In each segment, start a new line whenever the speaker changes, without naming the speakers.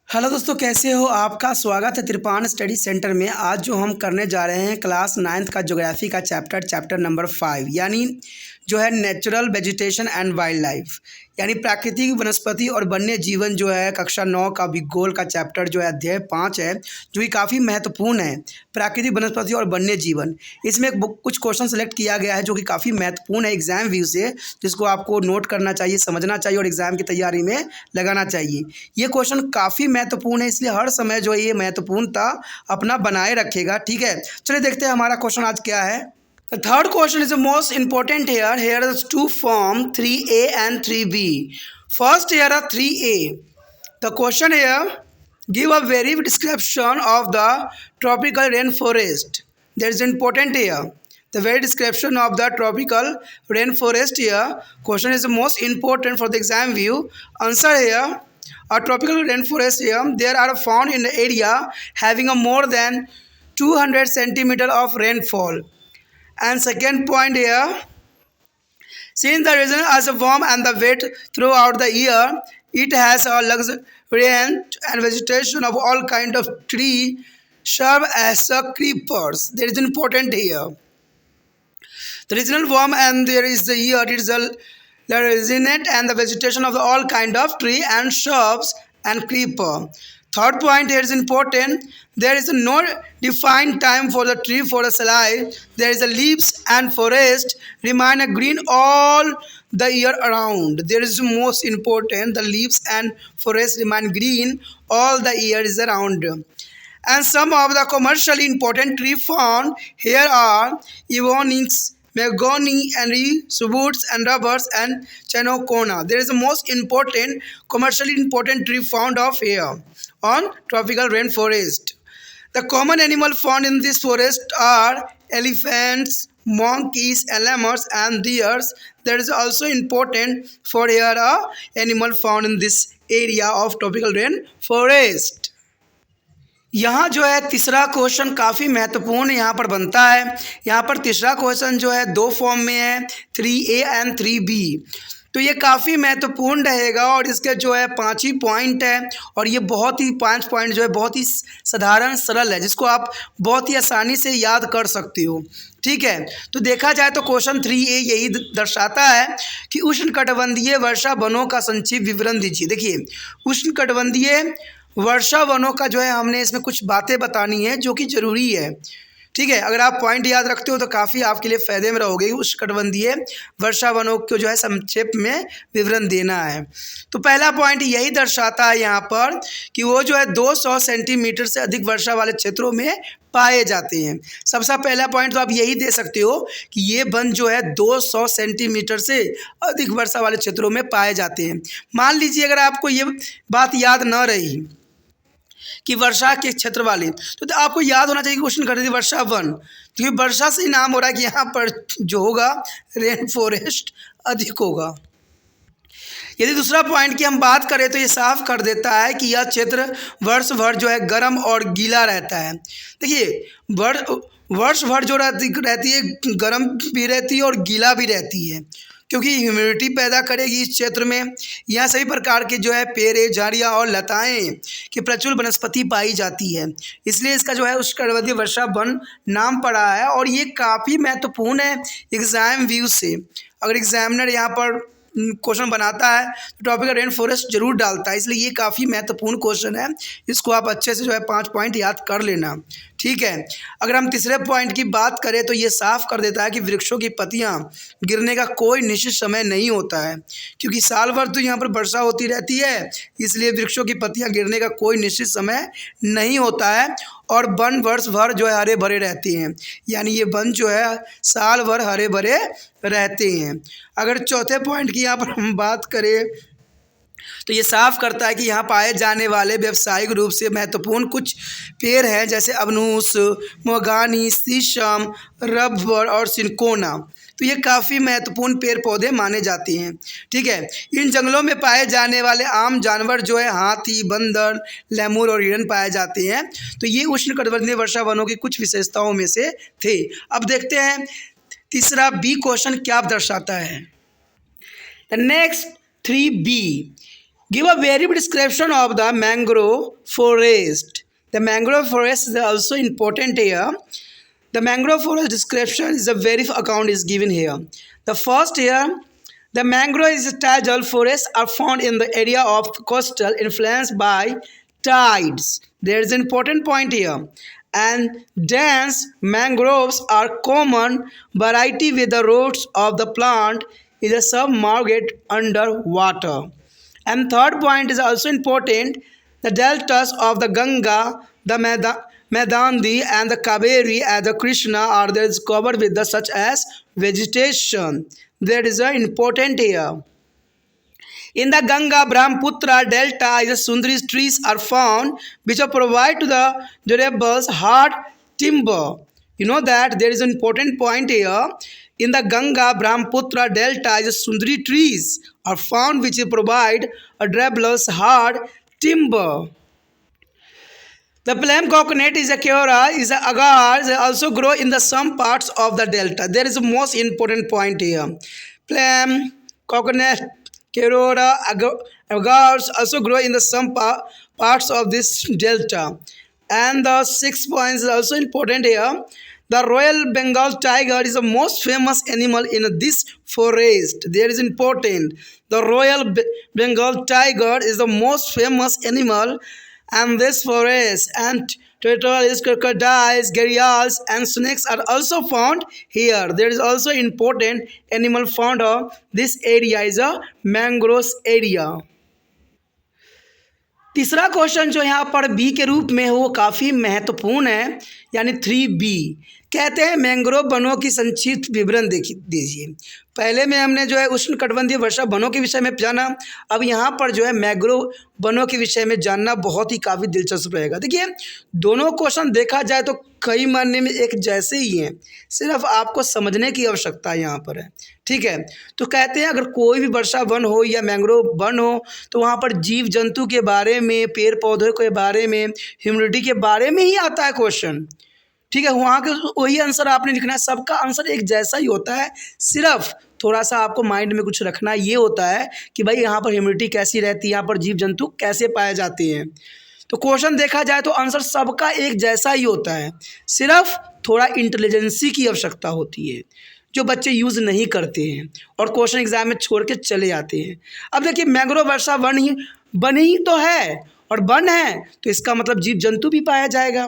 Hello दोस्तों, कैसे हो? आपका स्वागत है त्रिपान स्टडी सेंटर में। आज जो हम करने जा रहे हैं क्लास 9th का ज्योग्राफी का चैप्टर नंबर 5, यानी जो है natural vegetation and wild life, यानी प्राकृतिक वनस्पति और वन्य जीवन। जो है कक्षा 9 का भूगोल का चैप्टर जो है अध्याय 5 है, जो कि काफ़ी महत्वपूर्ण है। प्राकृतिक वनस्पति और वन्य जीवन, इसमें कुछ क्वेश्चन सेलेक्ट किया गया है जो कि काफ़ी महत्वपूर्ण है एग्जाम व्यू से, जिसको आपको नोट करना चाहिए, समझना चाहिए और एग्जाम की तैयारी में लगाना चाहिए। ये क्वेश्चन काफ़ी महत्वपूर्ण है, इसलिए हर समय जो है ये महत्वपूर्णता अपना बनाए रखेगा। ठीक है, चलिए देखते हैं हमारा क्वेश्चन आज क्या है। The third question is the most important here. Here is two form 3A and 3B. First here are 3A. The question here, give a very description of the tropical rainforest. That is important here. The very description of the tropical rainforest here. Question is the most important for the exam view. Answer here. A tropical rainforest here, there are found in the area having a more than 200 centimeter of rainfall. And second point here, since the region is warm and the wet throughout the year, it has a luxuriant and vegetation of all kind of tree serve as a creepers. There is important here. The regional warm and there is the year, it is a luxuriant and the vegetation of all kind of tree and shrubs and creeper. Third point here is important. There is no defined time for the tree for a life. There is a leaves and forest remain green all the year around. There is most important. The leaves and forest remain green all the year is around. And some of the commercially important tree found here are Evonics, mahogany and woods and rubbers and chinchona. There is the most important commercially important tree found of here on tropical rainforest. The common animal found in this forest are elephants, monkeys, lemurs and deers. There is also important for here a animal found in this area of tropical rainforest. यहाँ जो है तीसरा question काफ़ी महत्वपूर्ण यहाँ पर बनता है। यहाँ पर तीसरा क्वेश्चन जो है दो फॉर्म में है, 3A एंड 3B। तो ये काफ़ी महत्वपूर्ण रहेगा और इसके जो है 5 ही पॉइंट है और ये बहुत ही 5 पॉइंट जो है बहुत ही साधारण सरल है, जिसको आप बहुत ही आसानी से याद कर सकते हो। ठीक है, तो देखा जाए तो क्वेश्चन 3A यही दर्शाता है कि उष्णकटिबंधीय वर्षा वनों का संक्षिप्त विवरण दीजिए। देखिए, उष्णकटिबंधीय वर्षा वनों का जो है हमने इसमें कुछ बातें बतानी है जो कि ज़रूरी है। ठीक है, अगर आप पॉइंट याद रखते हो तो काफ़ी आपके लिए फ़ायदे में रहोगे। उष्णकटिबंधीय वर्षा वनों को जो है संक्षेप में विवरण देना है। तो पहला पॉइंट यही दर्शाता है यहाँ पर कि वो जो है 200 सेंटीमीटर से अधिक वर्षा वाले क्षेत्रों में पाए जाते हैं। सबसे पहला पॉइंट तो आप यही दे सकते हो कि ये वन जो है 200 सेंटीमीटर से अधिक वर्षा वाले क्षेत्रों में पाए जाते हैं। मान लीजिए अगर आपको ये बात याद न रही कि वर्षा के क्षेत्र वाले, तो आपको याद होना चाहिए कि उष्णकटिबंधीय वर्षा वन, क्योंकि वर्षा से ही नाम हो रहा है कि यहाँ पर जो होगा रेन फॉरेस्ट अधिक होगा। यदि दूसरा पॉइंट की हम बात करें तो ये साफ कर देता है कि यह क्षेत्र वर्ष भर जो है गर्म और गीला रहता है। देखिए, वर्ष भर जो रहती है गर्म भी रहती है और गीला भी रहती है, क्योंकि ह्यूमिडिटी पैदा करेगी इस क्षेत्र में। यहाँ सभी प्रकार के जो है पेड़, झाड़ियाँ और लताएं की प्रचुर वनस्पति पाई जाती है, इसलिए इसका जो है उष्णकटिबंधीय वर्षा वन नाम पड़ा है। और ये काफ़ी महत्वपूर्ण है एग्जाम व्यू से। अगर एग्जामिनर यहाँ पर क्वेश्चन बनाता है तो ट्रॉपिकल रेन फॉरेस्ट जरूर डालता है, इसलिए ये काफ़ी महत्वपूर्ण क्वेश्चन है। इसको आप अच्छे से जो है 5 पॉइंट याद कर लेना। ठीक है, अगर हम तीसरे पॉइंट की बात करें तो ये साफ कर देता है कि वृक्षों की पत्तियां गिरने का कोई निश्चित समय नहीं होता है, क्योंकि साल भर तो यहाँ पर वर्षा होती रहती है, इसलिए वृक्षों की पत्तियां गिरने का कोई निश्चित समय नहीं होता है। और वन वर्ष भर जो है हरे भरे रहते हैं, यानी ये वन जो है साल भर हरे भरे रहते हैं। अगर चौथे पॉइंट की यहाँ पर हम बात करें तो ये साफ करता है कि यहाँ पाए जाने वाले व्यावसायिक रूप से महत्वपूर्ण कुछ पेड़ हैं, जैसे अबनूस, मोगानी, शीशम, रबर और सिनकोना। तो ये काफ़ी महत्वपूर्ण पेड़ पौधे माने जाते हैं। ठीक है, इन जंगलों में पाए जाने वाले आम जानवर जो है हाथी, बंदर, लेमूर और हिरन पाए जाते हैं। तो ये उष्णकटिबंधीय वर्षा वनों की कुछ विशेषताओं में से थे। अब देखते हैं तीसरा बी क्वेश्चन क्या दर्शाता है। The next 3B, Give a very brief description of the mangrove forest. The mangrove forest is also important here. The mangrove forest description is a very account is given here. The first here, the mangrove tidal forests are found in the area of coastal influenced by tides. There is an important point here. And dense mangroves are common variety with the roots of the plant is submerged under water. And third point is also important. The deltas of the Ganga, the Medandi and the Kaveri and the Krishna are there is covered with the such as vegetation. There is an important here. In the Ganga Brahmaputra delta, the Sundari trees are found which are provide to the durable hard timber. You know that there is an important point here. In the Ganga Brahmaputra delta, the Sundari trees are found which provide a durable hard timber. The palm coconut is a Keora, is a agar, they also grow in the some parts of the delta. There is a most important point here. Palm, coconut, Keora, agars also grow in the some parts of this delta. And the 6 points is also important here. The Royal Bengal tiger is the most famous animal in this forest. There is important. The Royal Bengal tiger is the most famous animal and this forest, and turtles, crocodiles, gharials and snakes are also found here. There is also important animal found of this area is a mangrove area. तीसरा question जो यहाँ पर B के रूप में वो काफ़ी महत्वपूर्ण है, यानी 3B कहते हैं मैंग्रोव वनों की संक्षिप्त विवरण दीजिए। पहले में हमने जो है उष्णकटिबंधीय वर्षा वनों के विषय में जाना, अब यहाँ पर जो है मैंग्रोव वनों के विषय में जानना बहुत ही काफ़ी दिलचस्प रहेगा। देखिए दोनों क्वेश्चन देखा जाए तो कई मायने में एक जैसे ही हैं, सिर्फ आपको समझने की आवश्यकता यहाँ पर है। ठीक है, तो कहते हैं अगर कोई भी वर्षा वन हो या मैंग्रोव वन हो तो वहाँ पर जीव जंतु के बारे में, पेड़ पौधों के बारे में, ह्यूमिडिटी के बारे में ही आता है क्वेश्चन। ठीक है, वहाँ के वही आंसर आपने लिखना है, सबका आंसर एक जैसा ही होता है, सिर्फ थोड़ा सा आपको माइंड में कुछ रखना ये होता है कि भाई यहाँ पर ह्यूमिडिटी कैसी रहती है, यहाँ पर जीव जंतु कैसे पाए जाते हैं। तो क्वेश्चन देखा जाए तो आंसर सबका एक जैसा ही होता है, सिर्फ थोड़ा इंटेलिजेंसी की आवश्यकता होती है जो बच्चे यूज़ नहीं करते हैं और क्वेश्चन एग्जाम में छोड़ के चले जाते हैं। अब देखिए मैंग्रोव वर्षा वन ही तो है और वन है तो इसका मतलब जीव जंतु भी पाया जाएगा,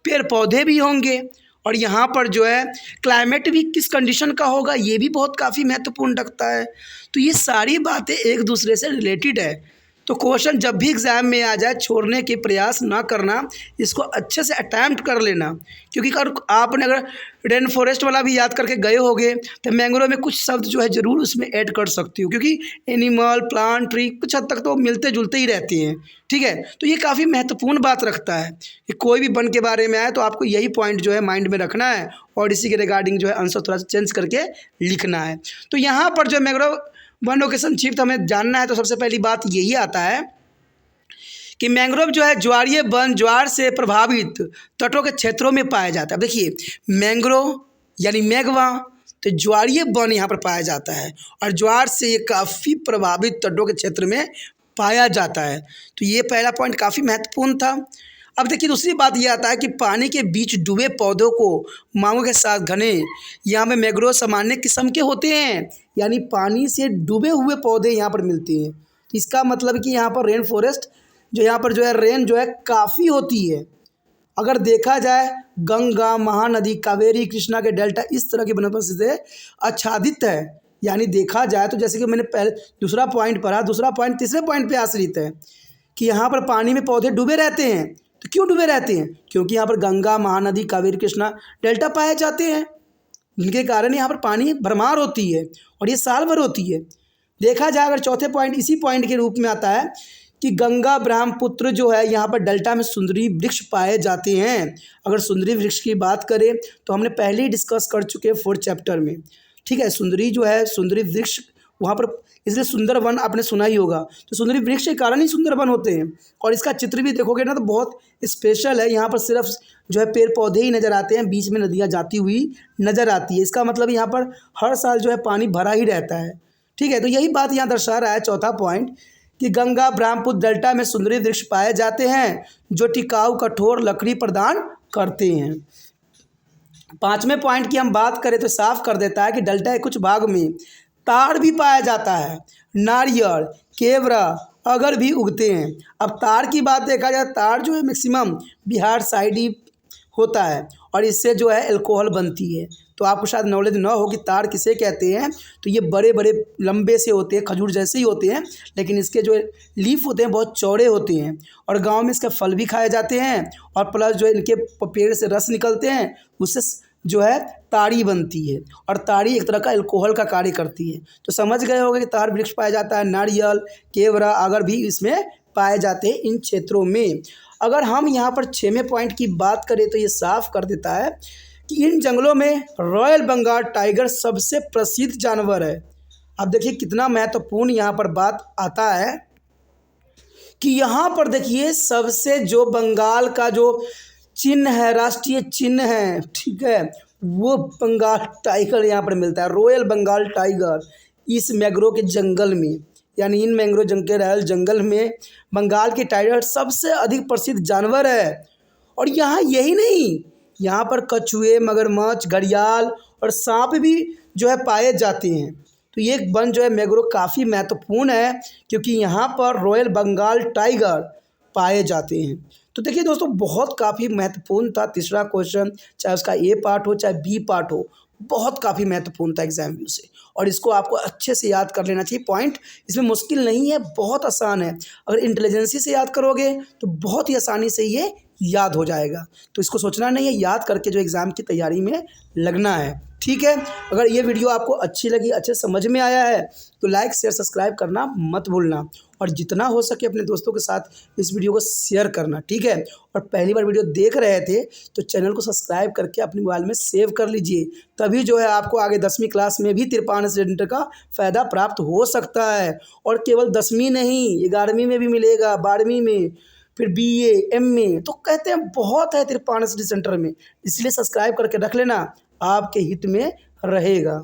पेड़ पौधे भी होंगे और यहाँ पर जो है क्लाइमेट भी किस कंडीशन का होगा ये भी बहुत काफ़ी महत्वपूर्ण रखता है। तो ये सारी बातें एक दूसरे से रिलेटेड है। तो क्वेश्चन जब भी एग्ज़ाम में आ जाए छोड़ने के प्रयास ना करना, इसको अच्छे से अटैम्प्ट कर लेना, क्योंकि अगर आपने अगर रेन फॉरेस्ट वाला भी याद करके गए होगे तो मैंग्रोव में कुछ शब्द जो है ज़रूर उसमें ऐड कर सकती हो, क्योंकि एनिमल, प्लांट, ट्री कुछ हद तक तो मिलते जुलते ही रहते हैं। ठीक है, तो ये काफ़ी महत्वपूर्ण बात रखता है कि कोई भी वन के बारे में आए तो आपको यही पॉइंट जो है माइंड में रखना है और इसी के रिगार्डिंग जो है आंसर थोड़ा सा चेंज करके लिखना है। तो यहाँ पर जो मैंग्रोव वनों के संक्षिप्त हमें जानना है तो सबसे पहली बात यही आता है कि मैंग्रोव जो है ज्वारीय वन, ज्वार से प्रभावित तटों के क्षेत्रों में पाया जाता है। देखिए मैंग्रोव यानी मैगवा तो ज्वारीय वन यहाँ पर पाया जाता है और ज्वार से ये काफ़ी प्रभावित तटों के क्षेत्र में पाया जाता है। तो ये पहला पॉइंट काफ़ी महत्वपूर्ण था। अब देखिए दूसरी बात ये आता है कि पानी के बीच डूबे पौधों को मांगों के साथ घने यहाँ पे मैंग्रोव सामान्य किस्म के होते हैं, यानी पानी से डूबे हुए पौधे यहाँ पर मिलते हैं। तो इसका मतलब कि यहाँ पर रेन फॉरेस्ट जो यहाँ पर जो है रेन जो है काफ़ी होती है। अगर देखा जाए गंगा, महानदी, कावेरी, कृष्णा के डेल्टा इस तरह के वनस्पति से आच्छादित है, यानी देखा जाए तो जैसे कि मैंने पहले दूसरा पॉइंट पढ़ा, दूसरा पॉइंट तीसरे पॉइंट पे आश्रित है कि यहाँ पर पानी में पौधे डूबे रहते हैं। तो क्यों डूबे रहते हैं? क्योंकि यहाँ पर गंगा, महानदी, कावेरी, कृष्णा डेल्टा पाए जाते हैं, जिनके कारण यहाँ पर पानी भरमार होती है और ये साल भर होती है। देखा जाए अगर चौथे पॉइंट इसी पॉइंट के रूप में आता है कि गंगा ब्रह्मपुत्र जो है यहाँ पर डेल्टा में सुंदरी वृक्ष पाए जाते हैं। अगर सुंदरी वृक्ष की बात करें तो हमने पहले ही डिस्कस कर चुके हैं 4th चैप्टर में। ठीक है, सुंदरी जो है सुंदरी वृक्ष वहाँ पर, इसलिए सुंदर वन आपने सुना ही होगा। तो सुंदरी वृक्ष के कारण ही सुंदर वन होते हैं और इसका चित्र भी देखोगे ना तो बहुत स्पेशल है। यहाँ पर सिर्फ जो है पेड़ पौधे ही नज़र आते हैं, बीच में नदियाँ जाती हुई नज़र आती है। इसका मतलब यहाँ पर हर साल जो है पानी भरा ही रहता है। ठीक है, तो यही बात यहाँ दर्शा रहा है चौथा पॉइंट कि गंगा ब्रह्मपुत्र डेल्टा में सुंदरी वृक्ष पाए जाते हैं जो टिकाऊ कठोर लकड़ी प्रदान करते हैं। पाँचवें पॉइंट की हम बात करें तो साफ कर देता है कि डेल्टा के कुछ भाग में ताड़ भी पाया जाता है, नारियल, केवड़ा, अगर भी उगते हैं। अब ताड़ की बात देखा जाए, ताड़ जो है मैक्सिमम बिहार साइड ही होता है और इससे जो है अल्कोहल बनती है। तो आपको शायद नॉलेज ना हो कि ताड़ किसे कहते हैं। तो ये बड़े बड़े लंबे से होते हैं, खजूर जैसे ही होते हैं, लेकिन इसके जो लीफ होते हैं बहुत चौड़े होते हैं और गांव में इसके फल भी खाए जाते हैं और प्लस जो इनके पेड़ से रस निकलते हैं उससे जो है ताड़ी बनती है और ताड़ी एक तरह का अल्कोहल का कार्य करती है। तो समझ गए होंगे कि ताड़ वृक्ष पाया जाता है, नारियल, केवड़ा, अगर भी इसमें पाए जाते हैं इन क्षेत्रों में। अगर हम यहाँ पर 6वें पॉइंट की बात करें तो ये साफ कर देता है कि इन जंगलों में रॉयल बंगाल टाइगर सबसे प्रसिद्ध जानवर है। अब देखिए कितना महत्वपूर्ण यहाँ पर बात आता है कि यहाँ पर देखिए सबसे जो बंगाल का जो चिन्ह है, राष्ट्रीय चिन्ह है, ठीक है, वो बंगाल टाइगर यहाँ पर मिलता है, रॉयल बंगाल टाइगर। इस मैंग्रोव के जंगल में, यानी इन मैंग्रोव के रॉयल जंगल में बंगाल के टाइगर सबसे अधिक प्रसिद्ध जानवर है। और यहाँ यही नहीं, यहाँ पर कछुए, मगरमच्छ, घड़ियाल और सांप भी जो है पाए जाते हैं। तो ये वन जो है मैंग्रोव काफ़ी महत्वपूर्ण है क्योंकि यहाँ पर रॉयल बंगाल टाइगर पाए जाते हैं। तो देखिए दोस्तों, बहुत काफ़ी महत्वपूर्ण था तीसरा क्वेश्चन, चाहे उसका ए पार्ट हो चाहे बी पार्ट हो, बहुत काफ़ी महत्वपूर्ण था एग्जाम व्यू से और इसको आपको अच्छे से याद कर लेना चाहिए। पॉइंट इसमें मुश्किल नहीं है, बहुत आसान है। अगर इंटेलिजेंसी से याद करोगे तो बहुत ही आसानी से ये याद हो जाएगा। तो इसको सोचना नहीं है, याद करके जो एग्ज़ाम की तैयारी में लगना है, ठीक है। अगर ये वीडियो आपको अच्छी लगी, अच्छे समझ में आया है तो लाइक शेयर सब्सक्राइब करना मत भूलना और जितना हो सके अपने दोस्तों के साथ इस वीडियो को शेयर करना, ठीक है। और पहली बार वीडियो देख रहे थे तो चैनल को सब्सक्राइब करके अपने मोबाइल में सेव कर लीजिए, तभी जो है आपको आगे 10वीं क्लास में भी तिरपान सेंटर का फ़ायदा प्राप्त हो सकता है। और केवल 10वीं नहीं, 11वीं में भी मिलेगा, 12वीं में, फिर BA, MA, तो कहते हैं बहुत है तिरपान सेंटर में, इसलिए सब्सक्राइब करके रख लेना, आपके हित में रहेगा।